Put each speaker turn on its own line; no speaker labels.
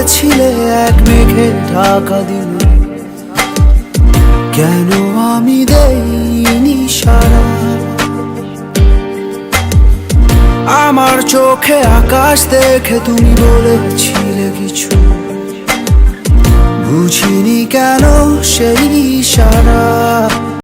বলেছিলে এক মেঘে ঢাকা দিলে, কেন আমি দেইনি সাড়া? আমার চোখে আকাশ দেখে তুমি বলেছিলে কিছু, বুঝিনি কেন সেই ইশারা।